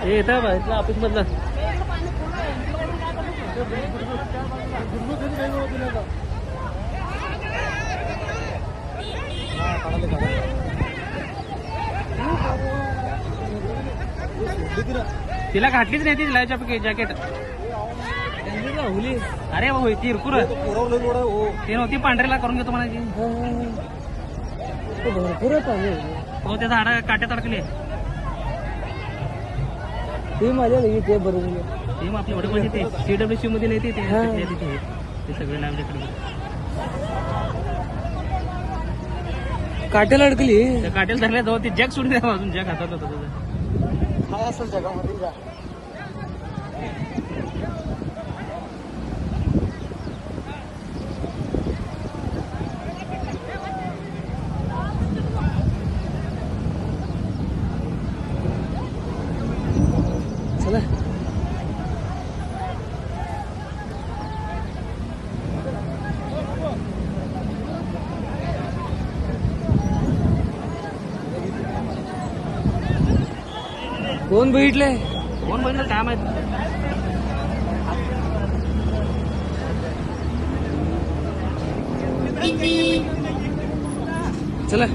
इथं इथलं ऑफिस मधलं तिला घातलीच नाही ती लायच्या जॅकेट. अरे हो ती इरकूर ते नव्हती पांढरीला करून घेतो म्हणायची. हो ते झाड काट्यात अडकले. टीम आले ते बरोबर. टीम आपली एवढे म्हणजे ते CWC मध्ये नाही ते सगळे लावल्याकडे काट्याला अडकली. काट्याला धरल्या जाऊ ते जग सोडून द्या अजून जग हातात होतं तुझं. काय असेल जगामध्ये जा. चला कोण बघितलंय कोण बघितलं काय माहित. चला